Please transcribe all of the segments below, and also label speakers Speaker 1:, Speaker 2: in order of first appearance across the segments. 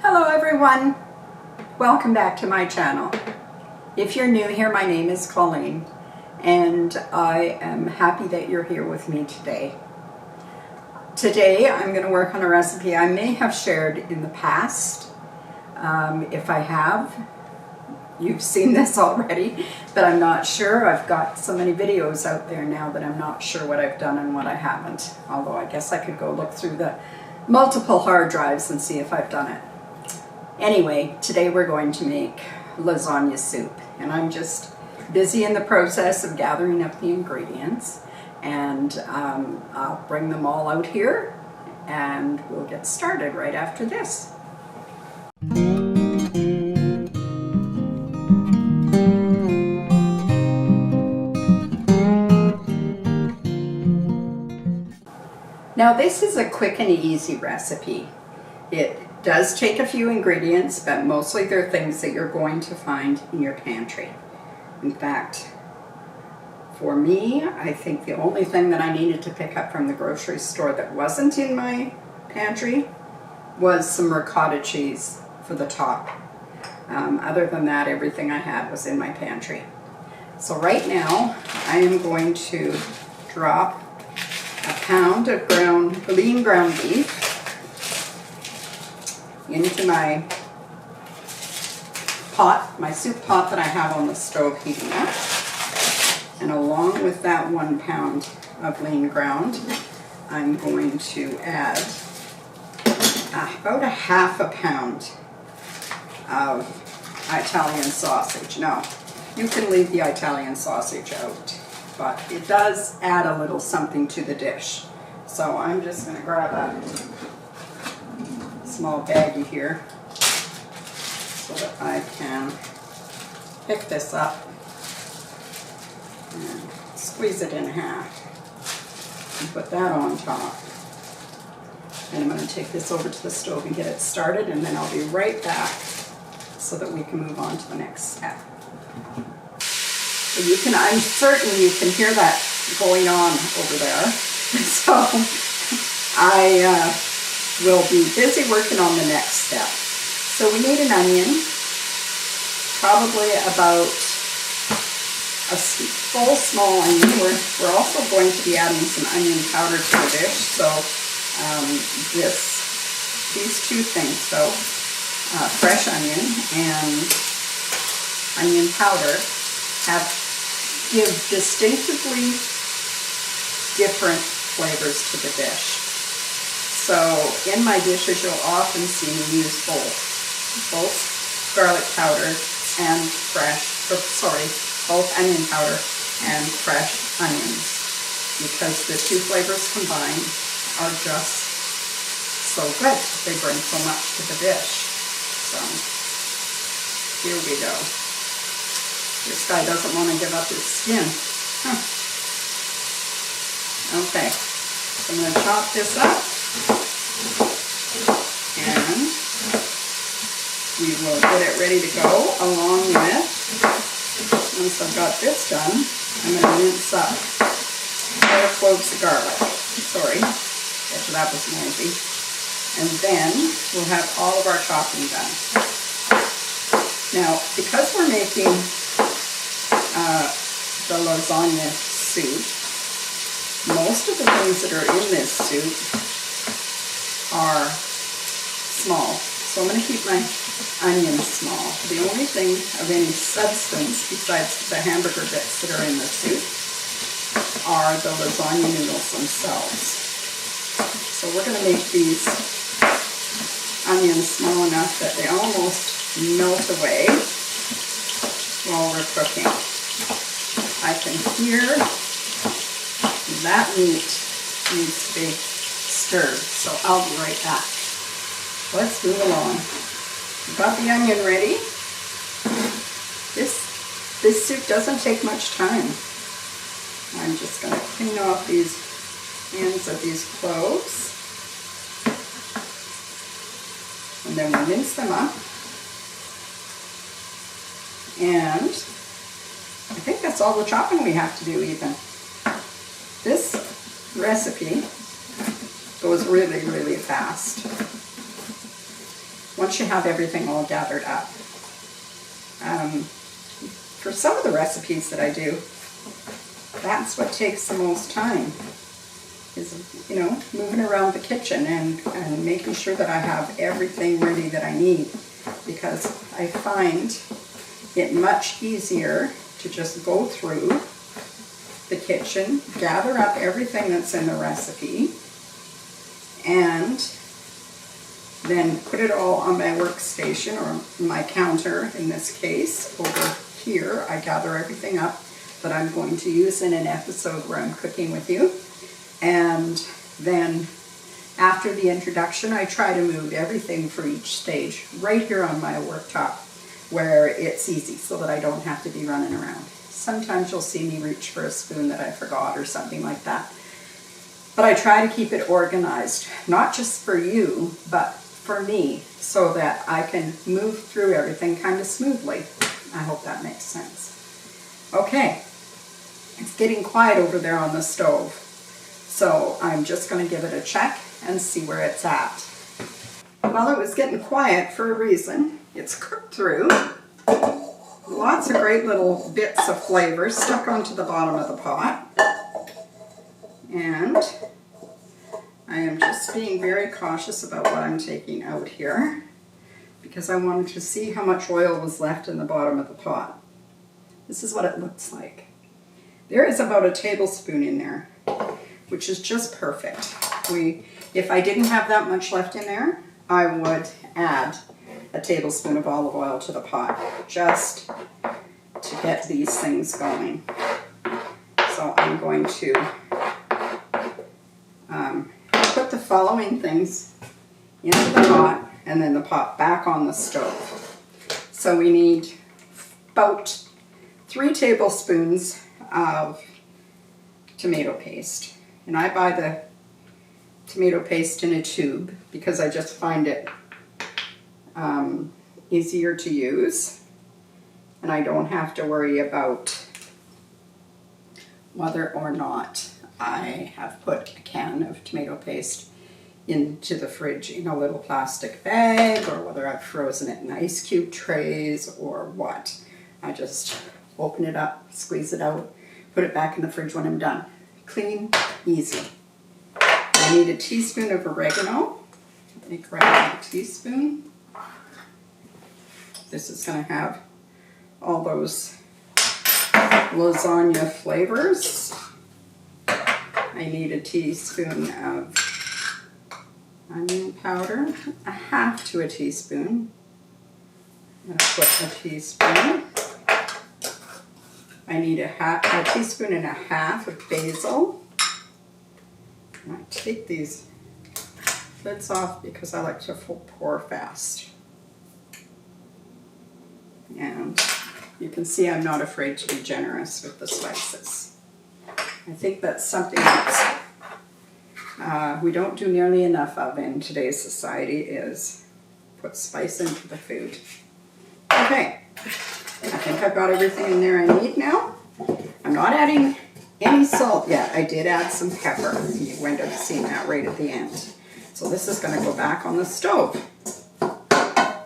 Speaker 1: Hello everyone, welcome back to my channel. If you're new here, my name is Colleen and I am happy that you're here with me today. Today I'm going to work on a recipe I may have shared in the past. If I have, you've seen this already, but I'm not sure. I've got so many videos out there now that I'm not sure what I've done and what I haven't. Although I guess I could go look through the multiple hard drives and see if I've done it. Anyway, today we're going to make lasagna soup, and I'm just busy in the process of gathering up the ingredients, and I'll bring them all out here and we'll get started right after this. Now this is a quick and easy recipe. It does take a few ingredients, but mostly they're things that you're going to find in your pantry. In fact, for me, I think the only thing that I needed to pick up from the grocery store that wasn't in my pantry was some ricotta cheese for the top. Other than that, everything I had was in my pantry. So right now, I am going to drop a pound of lean ground beef into my pot, my soup pot that I have on the stove heating up. And along with that 1 pound of lean ground, I'm going to add about a half a pound of Italian sausage. Now, you can leave the Italian sausage out, but it does add a little something to the dish. So I'm just going to grab a small baggie here so that I can pick this up and squeeze it in half and put that on top. And I'm going to take this over to the stove and get it started, and then I'll be right back so that we can move on to the next step. I'm certain you can hear that going on over there. So I will be busy working on the next step. So we need an onion, probably about a full small onion. We're also going to be adding some onion powder to the dish. So these two things, so fresh onion and onion powder, give distinctively different flavors to the dish. So in my dishes you'll often see me use both garlic powder and both onion powder and fresh onions, because the two flavors combined are just so good. They bring so much to the dish. So here we go. This guy doesn't want to give up his skin. Okay, so I'm going to chop this up, and we will get it ready to go along with, once I've got this done, I'm going to mince up 4 cloves of garlic. Sorry, that was noisy. And then we'll have all of our chopping done. Now, because we're making the lasagna soup, most of the things that are in this soup are small. So I'm going to keep my onions small. The only thing of any substance besides the hamburger bits that are in the soup are the lasagna noodles themselves. So we're going to make these onions small enough that they almost melt away while we're cooking. I can hear that meat needs to be stirred, so I'll be right back. Let's move along. We've got the onion ready. This soup doesn't take much time. I'm just going to clean off these ends of these cloves, and then we'll mince them up. And I think that's all the chopping we have to do even. This recipe goes really, really fast. once you have everything all gathered up. For some of the recipes that I do, that's what takes the most time, is, you know, moving around the kitchen and making sure that I have everything ready that I need, because I find it much easier to just go through the kitchen, gather up everything that's in the recipe, and then put it all on my workstation or my counter. In this case, over here, I gather everything up that I'm going to use in an episode where I'm cooking with you. And then after the introduction, I try to move everything for each stage right here on my worktop where it's easy, so that I don't have to be running around. Sometimes you'll see me reach for a spoon that I forgot or something like that. But I try to keep it organized, not just for you, but for me, so that I can move through everything kind of smoothly. I hope that makes sense. Okay, it's getting quiet over there on the stove, so I'm just going to give it a check and see where it's at. Well, it was getting quiet for a reason. It's cooked through. Lots of great little bits of flavor stuck onto the bottom of the pot. And I am just being very cautious about what I'm taking out here, because I wanted to see how much oil was left in the bottom of the pot. This is what it looks like. There is about a tablespoon in there, which is just perfect. If I didn't have that much left in there, I would add a tablespoon of olive oil to the pot, just to get these things going. So I'm going to put the following things into the pot, and then the pot back on the stove. So we need about 3 tablespoons of tomato paste. And I buy the tomato paste in a tube because I just find it easier to use, and I don't have to worry about whether or not I have put a can of tomato paste into the fridge in a little plastic bag, or whether I've frozen it in ice cube trays or what. I just open it up, squeeze it out, put it back in the fridge when I'm done. Clean, easy. I need a teaspoon of oregano. Let me grab a teaspoon. This is going to have all those lasagna flavors. I need a teaspoon of onion powder, a half to a teaspoon. I'm going to put a teaspoon. I need a teaspoon and a half of basil. And I take these lids off because I like to pour fast. And you can see I'm not afraid to be generous with the spices. I think that's something that we don't do nearly enough of in today's society, is put spice into the food. Okay, I think I've got everything in there I need now. I'm not adding any salt yet. I did add some pepper. You would have seen that right at the end. So this is going to go back on the stove.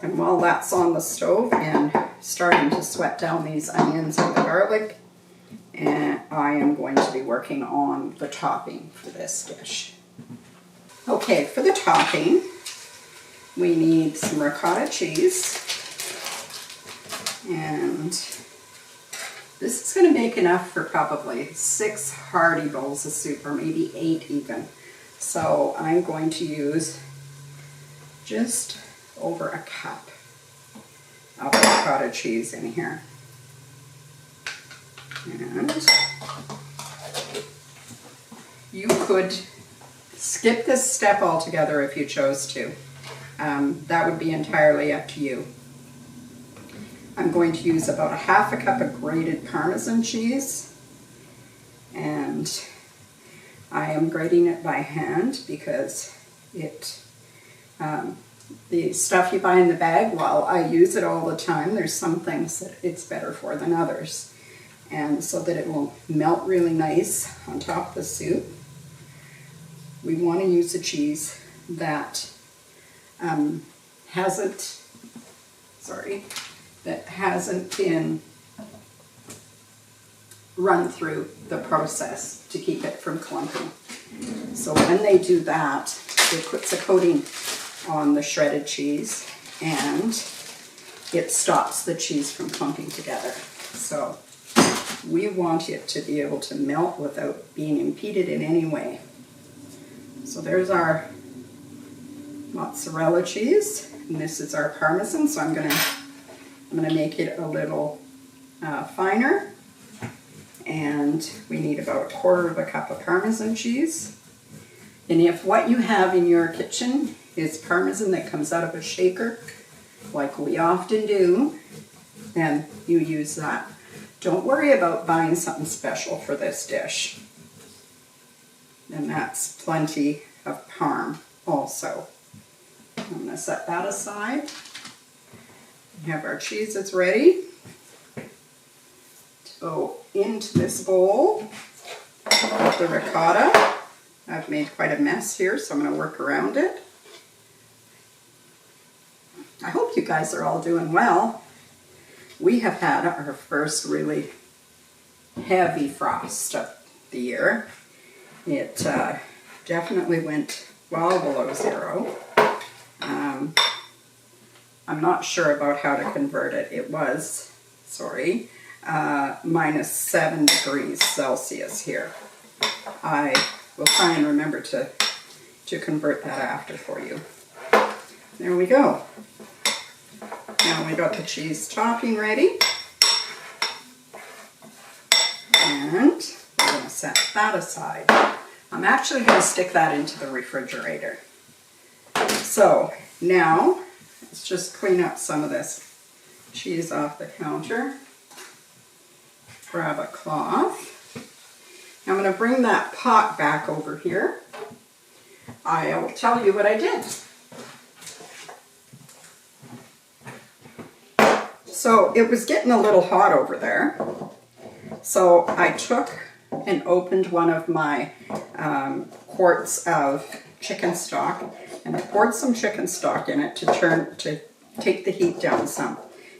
Speaker 1: And while that's on the stove and starting to sweat down these onions and the garlic, and I am going to be working on the topping for this dish. Okay, for the topping, we need some ricotta cheese. And this is going to make enough for probably 6 hearty bowls of soup, or maybe 8 even. So I'm going to use just over a cup of ricotta cheese in here. And you could skip this step altogether if you chose to. That would be entirely up to you. I'm going to use about a half a cup of grated parmesan cheese, and I am grating it by hand because the stuff you buy in the bag, while I use it all the time, there's some things that it's better for than others. And so that it will melt really nice on top of the soup, we want to use a cheese that hasn't been run through the process to keep it from clumping. So when they do that, it puts a coating on the shredded cheese and it stops the cheese from clumping together. So we want it to be able to melt without being impeded in any way. So there's our mozzarella cheese, and this is our parmesan. So I'm gonna make it a little finer, and we need about 1/4 cup of parmesan cheese. And if what you have in your kitchen is parmesan that comes out of a shaker, like we often do, then you use that. Don't worry about buying something special for this dish. And that's plenty of parm also. I'm going to set that aside. We have our cheeses ready to go into this bowl with the ricotta. I've made quite a mess here, so I'm going to work around it. I hope you guys are all doing well. We have had our first really heavy frost of the year. It definitely went well below zero. I'm not sure about how to convert it. It was, minus 7 degrees Celsius here. I will try and remember to convert that after for you. There we go. Now we got the cheese topping ready. And we're going to set that aside. I'm actually going to stick that into the refrigerator. So now let's just clean up some of this cheese off the counter. Grab a cloth. I'm going to bring that pot back over here. I will tell you what I did. So it was getting a little hot over there. So I took and opened one of my quarts of chicken stock, and I poured some chicken stock in it to take the heat down some,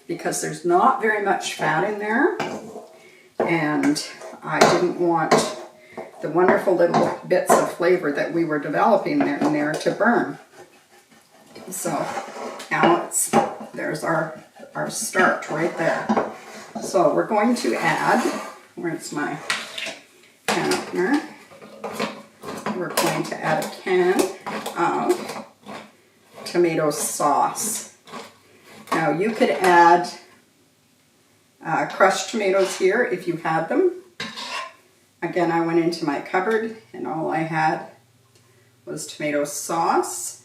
Speaker 1: because there's not very much fat in there, and I didn't want the wonderful little bits of flavor that we were developing in there to burn. So now there's our start right there. So we're going to add, where's my can opener? We're going to add a can of tomato sauce. Now you could add crushed tomatoes here if you had them. Again, I went into my cupboard and all I had was tomato sauce.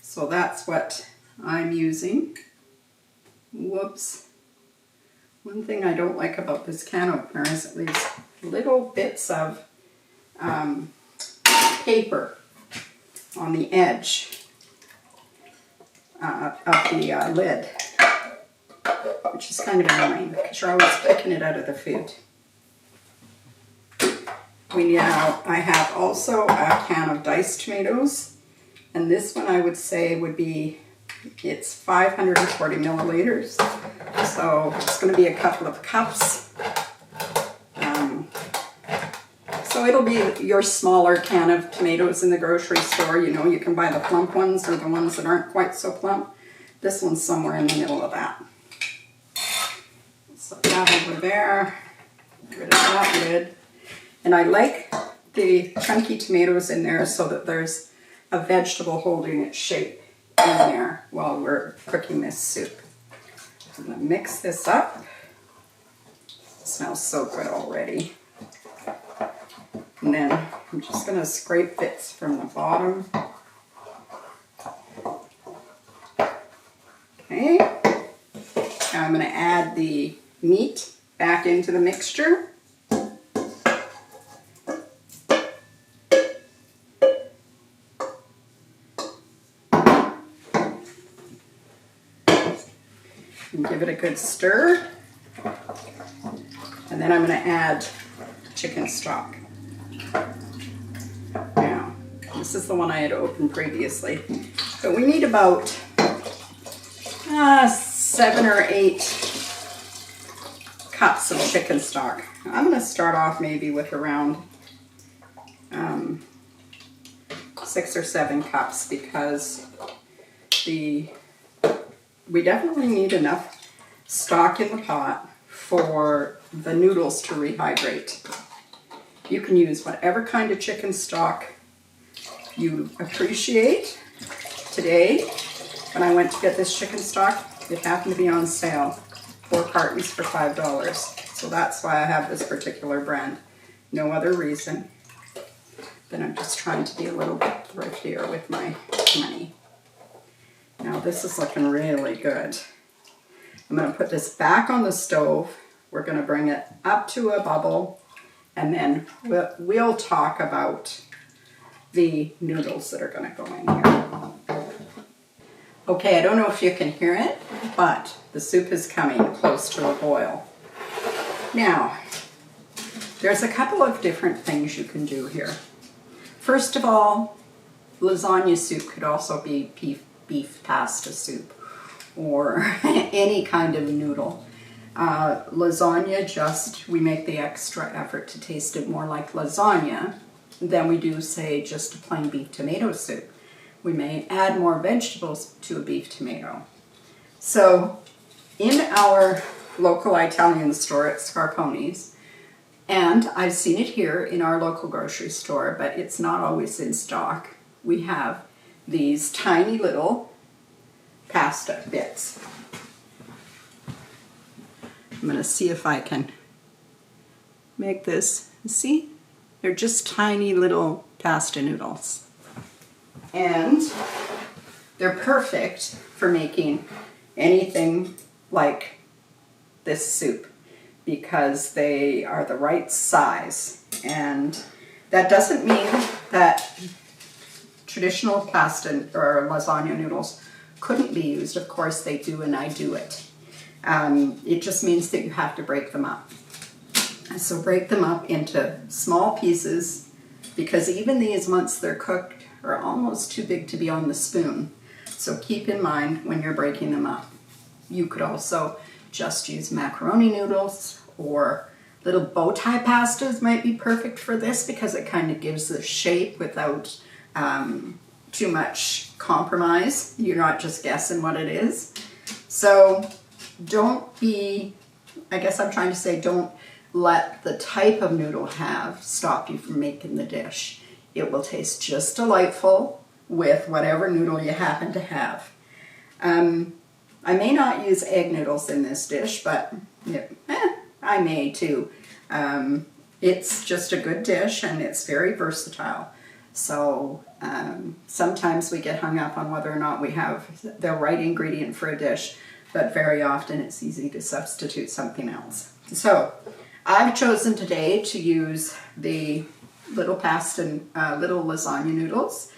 Speaker 1: So that's what I'm using. Whoops. One thing I don't like about this can opener is it leaves little bits of paper on the edge of the lid, which is kind of annoying because you're always picking it out of the food. I have also a can of diced tomatoes, and this one I would say would be, it's 540 milliliters, so it's going to be a couple of cups. So it'll be your smaller can of tomatoes in the grocery store. You know, you can buy the plump ones or the ones that aren't quite so plump. This one's somewhere in the middle of that. So that over there, get rid of that lid. And I like the chunky tomatoes in there so that there's a vegetable holding its shape in there while we're cooking this soup. I'm going to mix this up. It smells so good already. And then I'm just going to scrape bits from the bottom. Okay. Now I'm going to add the meat back into the mixture. And give it a good stir. And then I'm going to add chicken stock. Now, this is the one I had opened previously. But we need about 7 or 8 cups of chicken stock. I'm going to start off maybe with around 6 or 7 cups because we definitely need enough stock in the pot for the noodles to rehydrate. You can use whatever kind of chicken stock you appreciate. Today, when I went to get this chicken stock, it happened to be on sale, 4 cartons for $5. So that's why I have this particular brand. No other reason. Then I'm just trying to be a little bit thriftier with my money. Now this is looking really good. I'm going to put this back on the stove. We're going to bring it up to a bubble, and then we'll talk about the noodles that are going to go in here. Okay, I don't know if you can hear it, but the soup is coming close to a boil. Now, there's a couple of different things you can do here. First of all, lasagna soup could also be beef pasta soup or any kind of noodle. Lasagna, we make the extra effort to taste it more like lasagna than we do, say, just a plain beef tomato soup. We may add more vegetables to a beef tomato. So in our local Italian store at Scarponi's, and I've seen it here in our local grocery store, but it's not always in stock, we have these tiny little pasta bits. I'm going to see if I can make this. See? They're just tiny little pasta noodles. And they're perfect for making anything like this soup because they are the right size. And that doesn't mean that traditional pasta or lasagna noodles couldn't be used. Of course they do, and I do it. It just means that you have to break them up. So break them up into small pieces, because even these, once they're cooked, are almost too big to be on the spoon. So keep in mind when you're breaking them up. You could also just use macaroni noodles, or little bow tie pastas might be perfect for this because it kind of gives the shape without too much compromise. You're not just guessing what it is. So don't be, I guess I'm trying to say, don't let the type of noodle stop you from making the dish. It will taste just delightful with whatever noodle you happen to have. I may not use egg noodles in this dish, but I may too. It's just a good dish and it's very versatile. So sometimes we get hung up on whether or not we have the right ingredient for a dish, but very often it's easy to substitute something else. So I've chosen today to use the little little lasagna noodles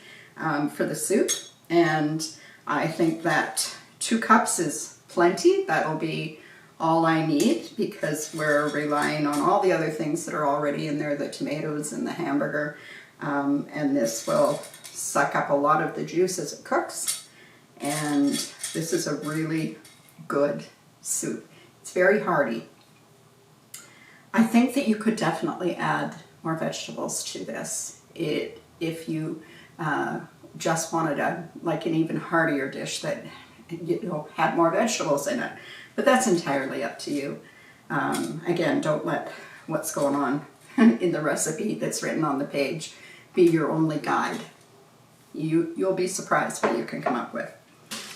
Speaker 1: for the soup, and I think that 2 cups is plenty. That'll be all I need because we're relying on all the other things that are already in there, the tomatoes and the hamburger, and this will suck up a lot of the juice as it cooks, and this is a really good soup. It's very hearty. I think that you could definitely add more vegetables to this if you just wanted an even heartier dish that had more vegetables in it. But that's entirely up to you. Again, don't let what's going on in the recipe that's written on the page be your only guide. You'll be surprised what you can come up with.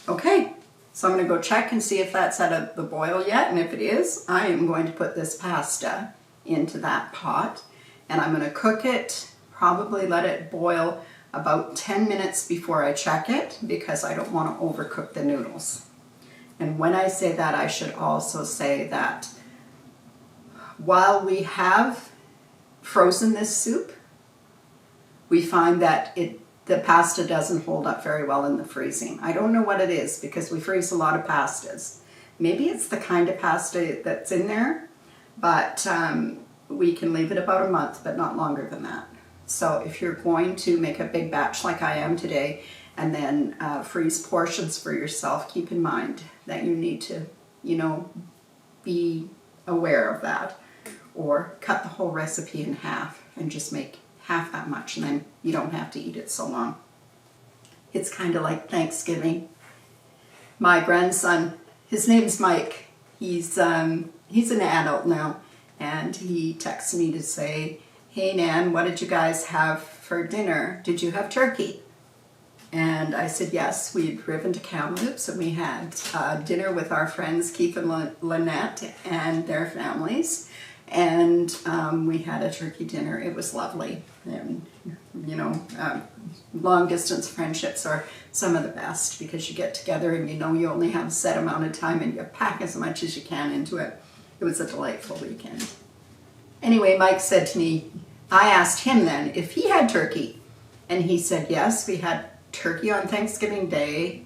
Speaker 1: Okay, so I'm going to go check and see if that's at the boil yet, and if it is, I am going to put this pasta into that pot, and I'm going to cook it, probably let it boil about 10 minutes before I check it, because I don't want to overcook the noodles. And when I say that, I should also say that while we have frozen this soup, we find that the pasta doesn't hold up very well in the freezing. I don't know what it is, because we freeze a lot of pastas. Maybe it's the kind of pasta that's in there, but we can leave it about a month, but not longer than that. So if you're going to make a big batch like I am today and then freeze portions for yourself. Keep in mind that you need to, be aware of that, or cut the whole recipe in half and just make half that much, and then you don't have to eat it so long. It's kind of like Thanksgiving. My grandson, his name's Mike, he's an adult now, and he texts me to say, "Hey Nan, what did you guys have for dinner? Did you have turkey?" And I said yes. We'd driven to Kamloops and we had dinner with our friends Keith and Lynette and their families, and we had a turkey dinner. It was lovely. And long distance friendships are some of the best, because you get together and you only have a set amount of time and you pack as much as you can into it. It was a delightful weekend. Anyway, Mike said to me, I asked him then if he had turkey, and he said yes, we had turkey on Thanksgiving Day,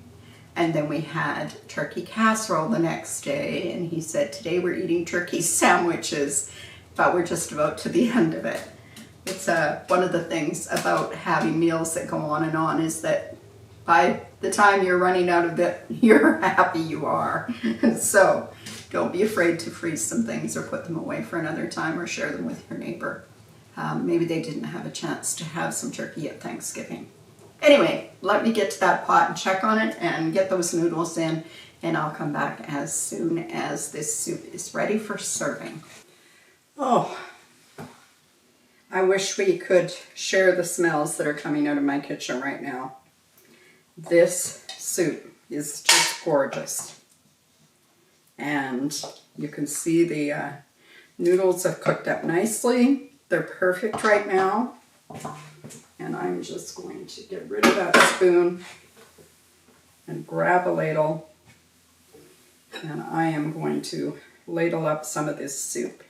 Speaker 1: and then we had turkey casserole the next day, and he said today we're eating turkey sandwiches, but we're just about to the end of it. It's one of the things about having meals that go on is that by the time you're running out of it, you're happy you are. So don't be afraid to freeze some things or put them away for another time, or share them with your neighbor. Maybe they didn't have a chance to have some turkey at Thanksgiving. Anyway, let me get to that pot and check on it and get those noodles in, and I'll come back as soon as this soup is ready for serving. Oh, I wish we could share the smells that are coming out of my kitchen right now. This soup is just gorgeous. And you can see the noodles have cooked up nicely. They're perfect right now. And I'm just going to get rid of that spoon and grab a ladle. And I am going to ladle up some of this soup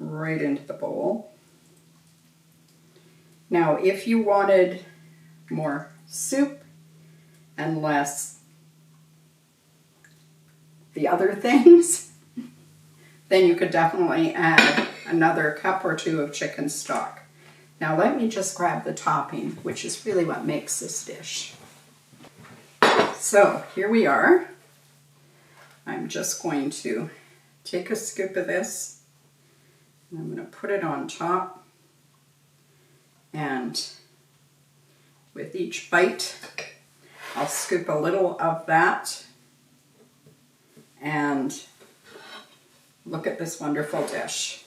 Speaker 1: right into the bowl. Now, if you wanted more soup and less the other things, then you could definitely add another cup or two of chicken stock. Now let me just grab the topping, which is really what makes this dish. So here we are. I'm just going to take a scoop of this, and I'm going to put it on top, and with each bite I'll scoop a little of that, and look at this wonderful dish.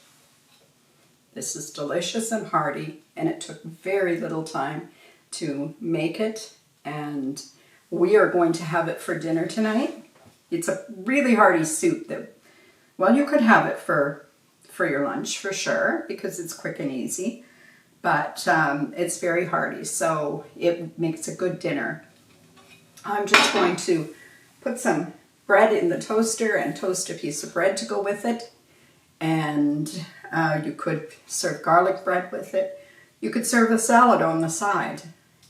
Speaker 1: This is delicious and hearty, and it took very little time to make it, and we are going to have it for dinner tonight. It's a really hearty soup that, well, you could have it for your lunch for sure, because it's quick and easy, but it's very hearty, so it makes a good dinner. I'm just going to put some bread in the toaster and toast a piece of bread to go with it, and you could serve garlic bread with it. You could serve a salad on the side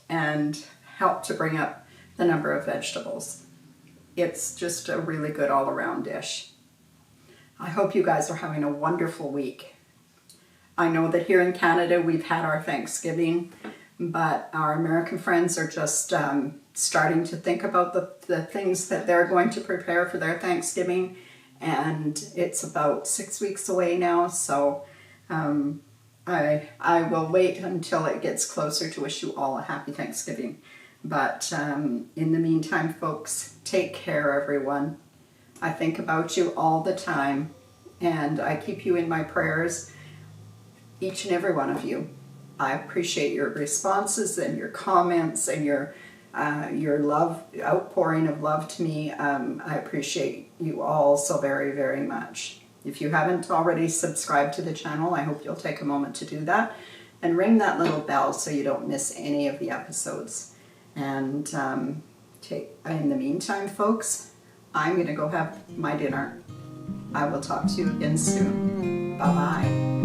Speaker 1: and help to bring up the number of vegetables. It's just a really good all-around dish. I hope you guys are having a wonderful week. I know that here in Canada we've had our Thanksgiving, but our American friends are just starting to think about the things that they're going to prepare for their Thanksgiving, and it's about 6 weeks away now, so I will wait until it gets closer to wish you all a happy Thanksgiving. But in the meantime, folks, take care, everyone. I think about you all the time, and I keep you in my prayers, each and every one of you. I appreciate your responses and your comments and your love, outpouring of love to me. I appreciate you all so very, very much. If you haven't already subscribed to the channel, I hope you'll take a moment to do that and ring that little bell so you don't miss any of the episodes. And in the meantime, folks, I'm going to go have my dinner. I will talk to you again soon. Bye-bye.